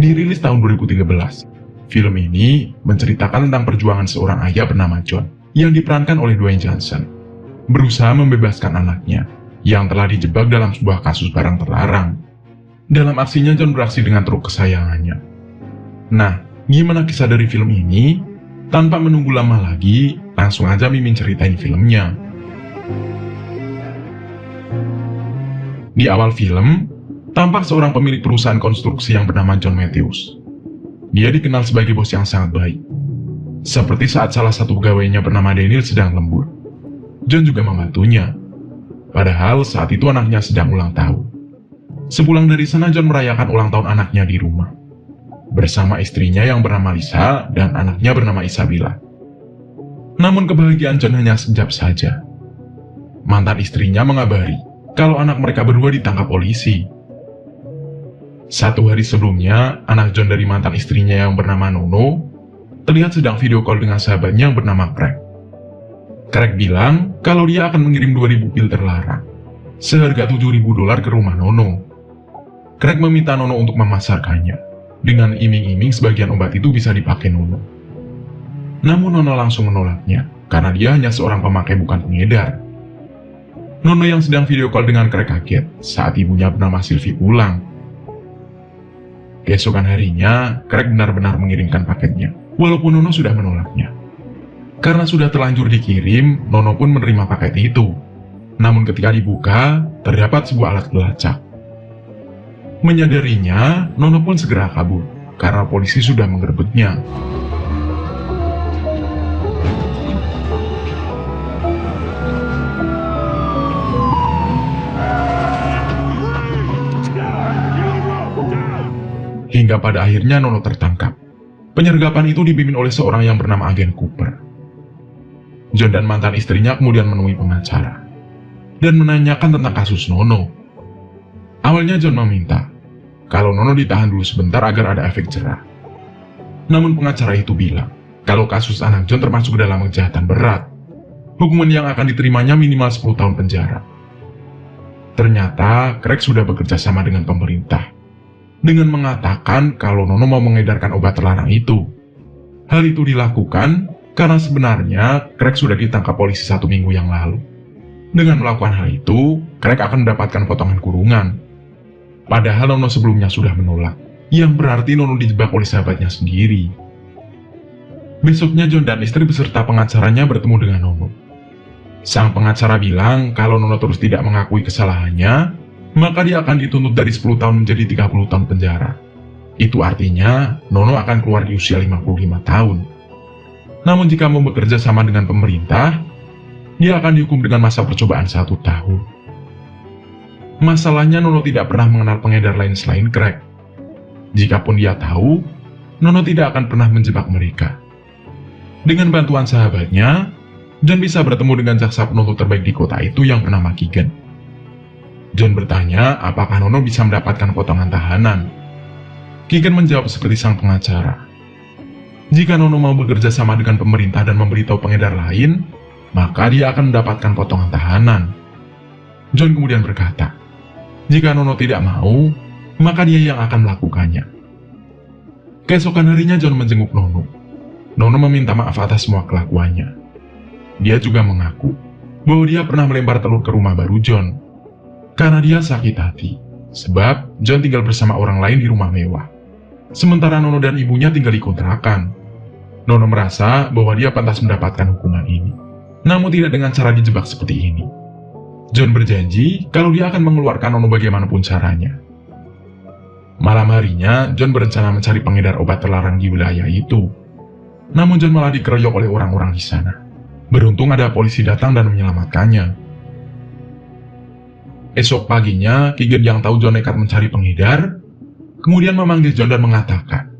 Dirilis tahun 2013, film ini menceritakan tentang perjuangan seorang ayah bernama John yang diperankan oleh Dwayne Johnson, berusaha membebaskan anaknya yang telah dijebak dalam sebuah kasus barang terlarang. Dalam aksinya, John beraksi dengan truk kesayangannya. Nah, gimana kisah dari film ini? Tanpa menunggu lama lagi, langsung aja Mimin ceritain filmnya. Di awal film, tampak seorang pemilik perusahaan konstruksi yang bernama John Matthews. Dia dikenal sebagai bos yang sangat baik. Seperti saat salah satu pegawainya bernama Daniel sedang lembur, John juga membantunya. Padahal saat itu anaknya sedang ulang tahun. Sepulang dari sana, John merayakan ulang tahun anaknya di rumah bersama istrinya yang bernama Lisa dan anaknya bernama Isabella. Namun kebahagiaan John hanya sekejap saja. Mantan istrinya mengabari kalau anak mereka berdua ditangkap polisi. Satu hari sebelumnya, anak John dari mantan istrinya yang bernama Nono terlihat sedang video call dengan sahabatnya yang bernama Craig. Craig bilang kalau dia akan mengirim 2.000 pil terlarang seharga $7.000 ke rumah Nono. Craig meminta Nono untuk memasarkannya dengan iming-iming sebagian obat itu bisa dipakai Nono. Namun Nono langsung menolaknya karena dia hanya seorang pemakai bukan pengedar. Nono yang sedang video call dengan Craig kaget saat ibunya bernama Sylvie pulang. Keesokan harinya, Craig benar-benar mengirimkan paketnya, walaupun Nono sudah menolaknya. Karena sudah terlanjur dikirim, Nono pun menerima paket itu. Namun ketika dibuka, terdapat sebuah alat pelacak. Menyadarinya, Nono pun segera kabur, karena polisi sudah menggerebeknya. Hingga pada akhirnya Nono tertangkap. Penyergapan itu dipimpin oleh seorang yang bernama Agen Cooper. John dan mantan istrinya kemudian menemui pengacara dan menanyakan tentang kasus Nono. Awalnya John meminta kalau Nono ditahan dulu sebentar agar ada efek jerah. Namun pengacara itu bilang kalau kasus anak John termasuk dalam kejahatan berat. Hukuman yang akan diterimanya minimal 10 tahun penjara. Ternyata Craig sudah bekerja sama dengan pemerintah dengan mengatakan kalau Nono mau mengedarkan obat terlarang itu. Hal itu dilakukan karena sebenarnya Craig sudah ditangkap polisi 1 minggu yang lalu. Dengan melakukan hal itu, Craig akan mendapatkan potongan kurungan. Padahal Nono sebelumnya sudah menolak, yang berarti Nono dijebak oleh sahabatnya sendiri. Besoknya John dan istri beserta pengacaranya bertemu dengan Nono. Sang pengacara bilang kalau Nono terus tidak mengakui kesalahannya, maka dia akan dituntut dari 10 tahun menjadi 30 tahun penjara. Itu artinya, Nono akan keluar di usia 55 tahun. Namun jika mau bekerja sama dengan pemerintah, dia akan dihukum dengan masa percobaan 1 tahun. Masalahnya Nono tidak pernah mengenal pengedar lain selain Craig. Jikapun dia tahu, Nono tidak akan pernah menjebak mereka. Dengan bantuan sahabatnya, John bisa bertemu dengan jaksa penuntut terbaik di kota itu yang bernama Keegan. John bertanya apakah Nono bisa mendapatkan potongan tahanan. Keegan menjawab seperti sang pengacara. Jika Nono mau bekerja sama dengan pemerintah dan memberitahu pengedar lain, maka dia akan mendapatkan potongan tahanan. John kemudian berkata, jika Nono tidak mau, maka dia yang akan melakukannya. Keesokan harinya John menjenguk Nono. Nono meminta maaf atas semua kelakuannya. Dia juga mengaku bahwa dia pernah melempar telur ke rumah baru John. Karena dia sakit hati, sebab John tinggal bersama orang lain di rumah mewah. Sementara Nono dan ibunya tinggal di kontrakan. Nono merasa bahwa dia pantas mendapatkan hukuman ini, namun tidak dengan cara dijebak seperti ini. John berjanji kalau dia akan mengeluarkan Nono bagaimanapun caranya. Malam harinya, John berencana mencari pengedar obat terlarang di wilayah itu. Namun John malah dikeroyok oleh orang-orang di sana. Beruntung ada polisi datang dan menyelamatkannya. Esok paginya, Keegan yang tahu John nekat mencari pengedar, kemudian memanggil John dan mengatakan,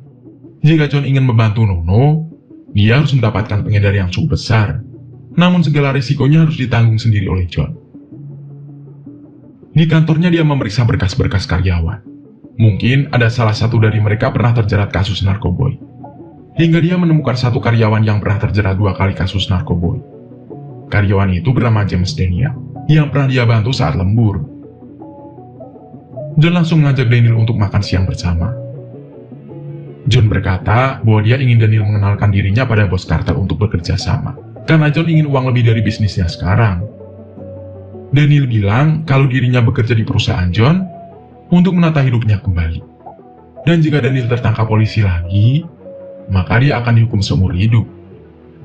jika John ingin membantu Nono, dia harus mendapatkan pengedar yang cukup besar. Namun segala risikonya harus ditanggung sendiri oleh John. Di kantornya dia memeriksa berkas-berkas karyawan. Mungkin ada salah satu dari mereka pernah terjerat kasus narkoboy. Hingga dia menemukan satu karyawan yang pernah terjerat 2 kali kasus narkoboy. Karyawan itu bernama James Daniel, yang pernah dia bantu saat lembur. John langsung mengajak Daniel untuk makan siang bersama. John berkata bahwa dia ingin Daniel mengenalkan dirinya pada bos Carter untuk bekerja sama, karena John ingin uang lebih dari bisnisnya sekarang. Daniel bilang kalau dirinya bekerja di perusahaan John untuk menata hidupnya kembali. Dan jika Daniel tertangkap polisi lagi, maka dia akan dihukum seumur hidup.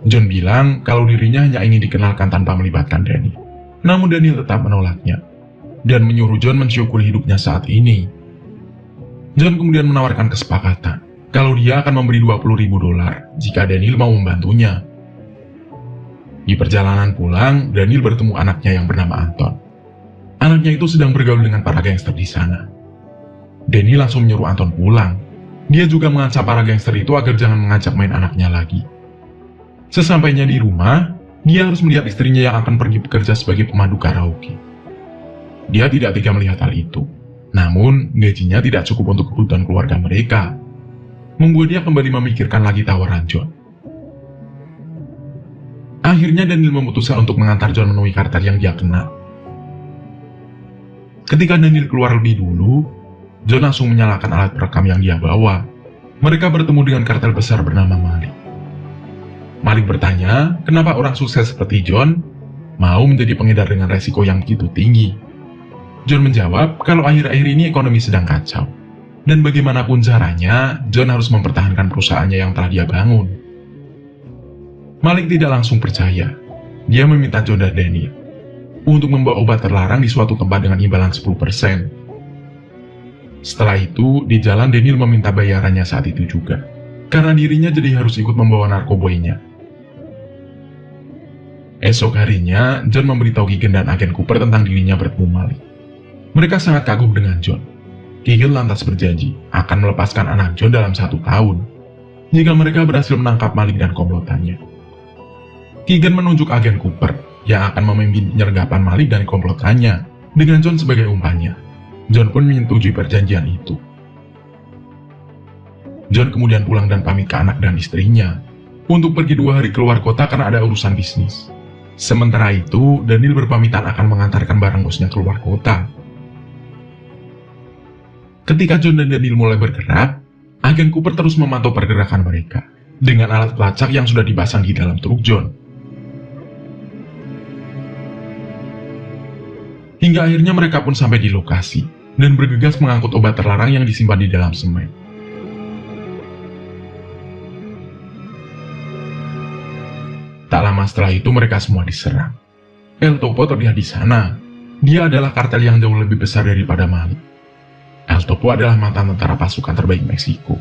John bilang kalau dirinya hanya ingin dikenalkan tanpa melibatkan Daniel. Namun Daniel tetap menolaknya, dan menyuruh John mensyukuri hidupnya saat ini. John kemudian menawarkan kesepakatan kalau dia akan memberi $20.000 jika Daniel mau membantunya. Di perjalanan pulang, Daniel bertemu anaknya yang bernama Anton. Anaknya itu sedang bergaul dengan para gangster di sana. Daniel langsung menyuruh Anton pulang. Dia juga mengancam para gangster itu agar jangan mengajak main anaknya lagi. Sesampainya di rumah, dia harus melihat istrinya yang akan pergi bekerja sebagai pemandu karaoke. Dia tidak tega melihat hal itu. Namun, gajinya tidak cukup untuk kebutuhan keluarga mereka. Membuat dia kembali memikirkan lagi tawaran John. Akhirnya Daniel memutuskan untuk mengantar John menemui Carter yang dia kenal. Ketika Daniel keluar lebih dulu, John langsung menyalakan alat perekam yang dia bawa. Mereka bertemu dengan kartel besar bernama Malik. Malik bertanya, kenapa orang sukses seperti John mau menjadi pengedar dengan resiko yang begitu tinggi. John menjawab kalau akhir-akhir ini ekonomi sedang kacau. Dan bagaimanapun caranya, John harus mempertahankan perusahaannya yang telah dia bangun. Malik tidak langsung percaya. Dia meminta John dan Daniel untuk membawa obat terlarang di suatu tempat dengan imbalan 10%. Setelah itu, di jalan Daniel meminta bayarannya saat itu juga, karena dirinya jadi harus ikut membawa narkoboynya. Esok harinya, John memberitahu Keegan dan agen Cooper tentang dirinya bertemu Malik. Mereka sangat kagum dengan John. Keegan lantas berjanji akan melepaskan anak John dalam 1 tahun, jika mereka berhasil menangkap Malik dan komplotannya. Keegan menunjuk agen Cooper yang akan memimpin penyergapan Malik dan komplotannya dengan John sebagai umpannya. John pun menyetujui perjanjian itu. John kemudian pulang dan pamit ke anak dan istrinya untuk pergi 2 hari keluar kota karena ada urusan bisnis. Sementara itu, Daniel berpamitan akan mengantarkan barang bosnya keluar kota. Ketika John dan Daniel mulai bergerak, agen Cooper terus memantau pergerakan mereka dengan alat pelacak yang sudah dipasang di dalam truk John. Hingga akhirnya mereka pun sampai di lokasi dan bergegas mengangkut obat terlarang yang disimpan di dalam semen. Tak lama setelah itu mereka semua diserang. El Topo terlihat di sana. Dia adalah kartel yang jauh lebih besar daripada Malik. El Topo adalah mantan tentara pasukan terbaik Meksiko.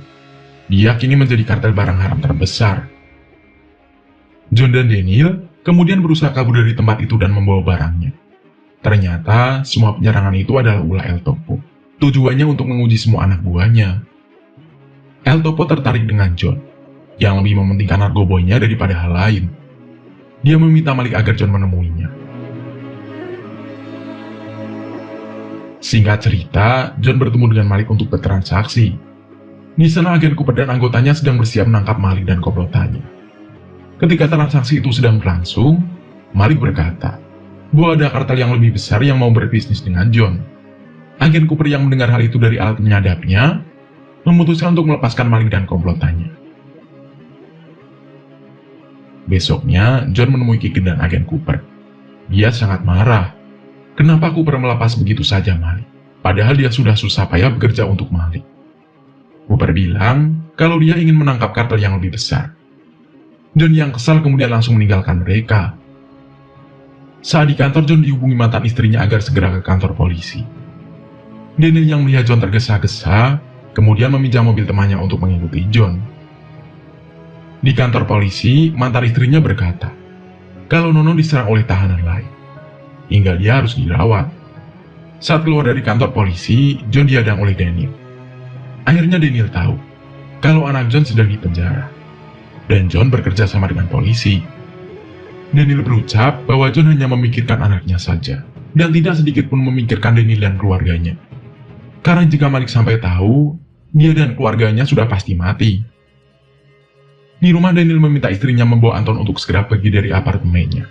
Dia kini menjadi kartel barang haram terbesar. John dan Daniel kemudian berusaha kabur dari tempat itu dan membawa barangnya. Ternyata semua penyerangan itu adalah ulah El Topo. Tujuannya untuk menguji semua anak buahnya. El Topo tertarik dengan John, yang lebih mementingkan narkoboynya daripada hal lain. Dia meminta Malik agar John menemuinya. Singkat cerita, John bertemu dengan Malik untuk bertransaksi. Di sana agen Cooper dan anggotanya sedang bersiap menangkap Malik dan komplotannya. Ketika transaksi itu sedang berlangsung, Malik berkata bahwa ada kartel yang lebih besar yang mau berbisnis dengan John. Agen Cooper yang mendengar hal itu dari alat penyadapnya, memutuskan untuk melepaskan Malik dan komplotannya. Besoknya, John menemui Keegan dan agen Cooper. Dia sangat marah. Kenapa Cooper melepas begitu saja Malik? Padahal dia sudah susah payah bekerja untuk Malik. Cooper bilang kalau dia ingin menangkap kartel yang lebih besar. John yang kesal kemudian langsung meninggalkan mereka. Saat di kantor, John dihubungi mantan istrinya agar segera ke kantor polisi. Daniel yang melihat John tergesa-gesa, kemudian meminjam mobil temannya untuk mengikuti John. Di kantor polisi, mantan istrinya berkata kalau Nono diserang oleh tahanan lain, hingga dia harus dirawat. Saat keluar dari kantor polisi, John dihadang oleh Daniel. Akhirnya Daniel tahu kalau anak John sedang dipenjara, dan John bekerja sama dengan polisi. Daniel berucap bahwa John hanya memikirkan anaknya saja, dan tidak sedikit pun memikirkan Daniel dan keluarganya. Karena jika Malik sampai tahu, dia dan keluarganya sudah pasti mati. Di rumah, Daniel meminta istrinya membawa Anton untuk segera pergi dari apartemennya.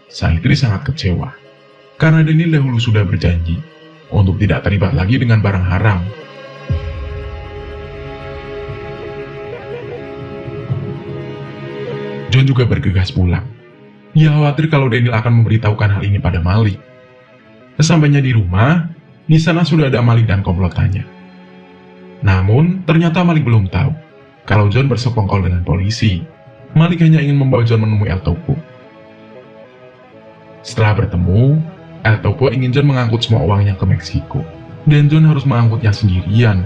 Sang istri sangat kecewa, karena Daniel dahulu sudah berjanji untuk tidak terlibat lagi dengan barang haram. John juga bergegas pulang. Dia khawatir kalau Daniel akan memberitahukan hal ini pada Malik. Sesampainya di rumah, di sana sudah ada Malik dan komplotannya. Namun, ternyata Malik belum tahu kalau John bersekongkol dengan polisi. Malik hanya ingin membawa John menemui El Topo. Setelah bertemu, El Topo ingin John mengangkut semua uangnya ke Meksiko, dan John harus mengangkutnya sendirian.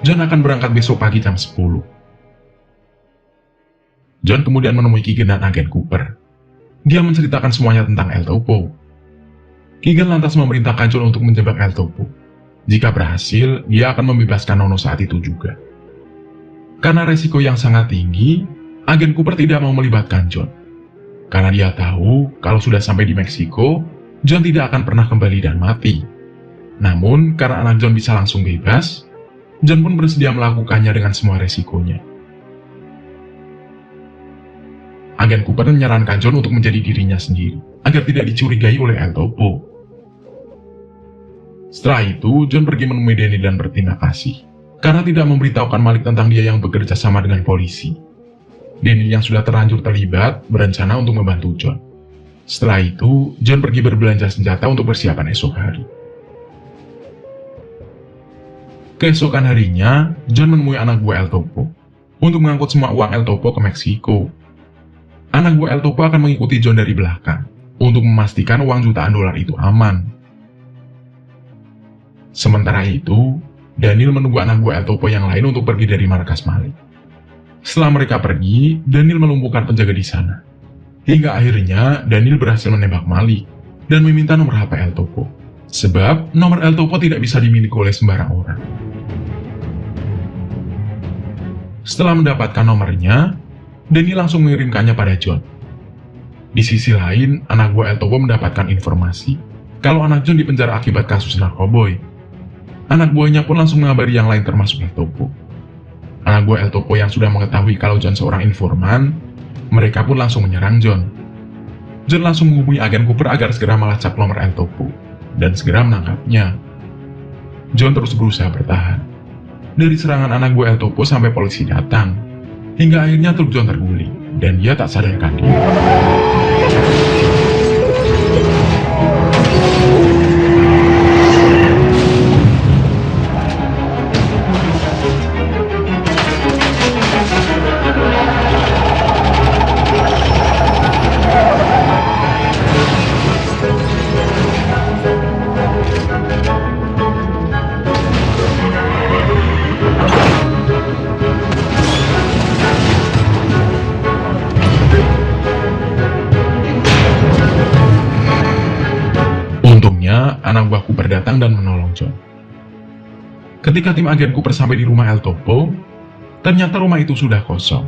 John akan berangkat besok pagi jam 10. John kemudian menemui Keegan dan agen Cooper. Dia menceritakan semuanya tentang El Topo. Keegan lantas memerintahkan John untuk menjebak El Topo. Jika berhasil, dia akan membebaskan Nono saat itu juga. Karena resiko yang sangat tinggi, agen Cooper tidak mau melibatkan John. Karena dia tahu kalau sudah sampai di Meksiko, John tidak akan pernah kembali dan mati. Namun, karena anak John bisa langsung bebas, John pun bersedia melakukannya dengan semua resikonya. Agen Cooper menyarankan John untuk menjadi dirinya sendiri, agar tidak dicurigai oleh El Topo. Setelah itu, John pergi menemui Daniel dan berterima kasih, karena tidak memberitahukan Malik tentang dia yang bekerja sama dengan polisi. Daniel yang sudah terlanjur terlibat, berencana untuk membantu John. Setelah itu, John pergi berbelanja senjata untuk persiapan esok hari. Keesokan harinya, John menemui anak buah El Topo untuk mengangkut semua uang El Topo ke Meksiko. Anak buah El Topo akan mengikuti John dari belakang untuk memastikan uang jutaan dolar itu aman. Sementara itu, Daniel menunggu anak buah El Topo yang lain untuk pergi dari markas Malik. Setelah mereka pergi, Daniel melumpuhkan penjaga di sana. Hingga akhirnya, Daniel berhasil menembak Malik dan meminta nomor HP El Topo. Sebab, nomor El Topo tidak bisa dimiliki oleh sembarang orang. Setelah mendapatkan nomornya, Daniel langsung mengirimkannya pada John. Di sisi lain, anak buah El Topo mendapatkan informasi kalau anak John dipenjara akibat kasus narkoboy. Anak buahnya pun langsung mengabari yang lain termasuk El Topo. Anak buah El Topo yang sudah mengetahui kalau John seorang informan, mereka pun langsung menyerang John. John langsung menghubungi agen Cooper agar segera melacak nomor El Topo dan segera menangkapnya. John terus berusaha bertahan dari serangan anak buah El Topo sampai polisi datang, hingga akhirnya truk John terguling dan dia tak sadarkan diri. Untungnya, anak buah Cooper datang dan menolong John. Ketika tim agen Cooper sampai di rumah El Topo, ternyata rumah itu sudah kosong.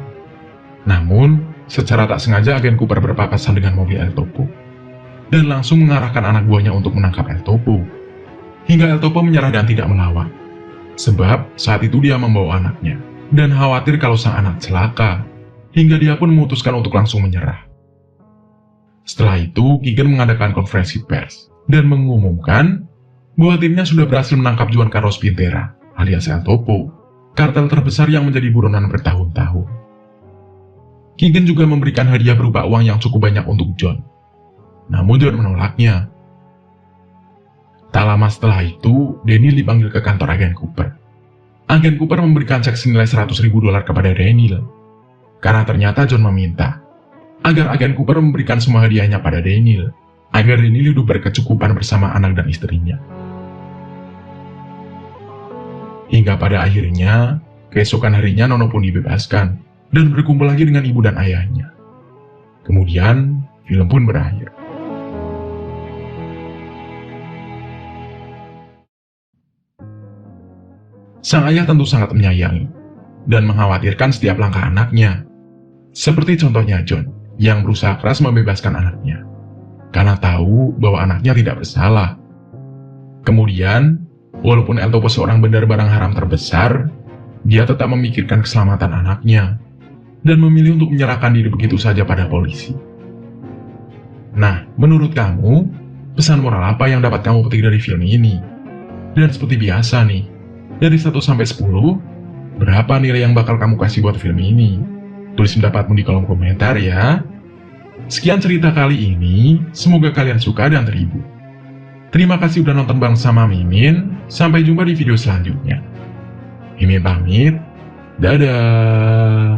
Namun, secara tak sengaja agen Cooper berpapasan dengan mobil El Topo dan langsung mengarahkan anak buahnya untuk menangkap El Topo. Hingga El Topo menyerah dan tidak melawan. Sebab saat itu dia membawa anaknya dan khawatir kalau sang anak celaka, hingga dia pun memutuskan untuk langsung menyerah. Setelah itu, Keegan mengadakan konferensi pers dan mengumumkan bahwa timnya sudah berhasil menangkap Juan Carlos Pintera alias El Topo, kartel terbesar yang menjadi buronan bertahun-tahun. Keegan juga memberikan hadiah berupa uang yang cukup banyak untuk John. Namun John menolaknya. Tak lama setelah itu, Daniel dipanggil ke kantor agen Cooper. Agen Cooper memberikan cek senilai $100.000 kepada Daniel, karena ternyata John meminta agar agen Cooper memberikan semua hadiahnya pada Daniel, agar Daniel hidup berkecukupan bersama anak dan istrinya. Hingga pada akhirnya, keesokan harinya Nono pun dibebaskan dan berkumpul lagi dengan ibu dan ayahnya. Kemudian, film pun berakhir. Sang ayah tentu sangat menyayangi dan mengkhawatirkan setiap langkah anaknya. Seperti contohnya John, yang berusaha keras membebaskan anaknya, karena tahu bahwa anaknya tidak bersalah. Kemudian, walaupun El Topo seorang bandar barang haram terbesar, dia tetap memikirkan keselamatan anaknya, dan memilih untuk menyerahkan diri begitu saja pada polisi. Nah, menurut kamu, pesan moral apa yang dapat kamu petik dari film ini? Dan seperti biasa nih, dari 1 sampai 10, berapa nilai yang bakal kamu kasih buat film ini? Tulis pendapatmu di kolom komentar ya. Sekian cerita kali ini, semoga kalian suka dan terhibur. Terima kasih udah nonton bareng sama Mimin, sampai jumpa di video selanjutnya. Mimin pamit, dadah.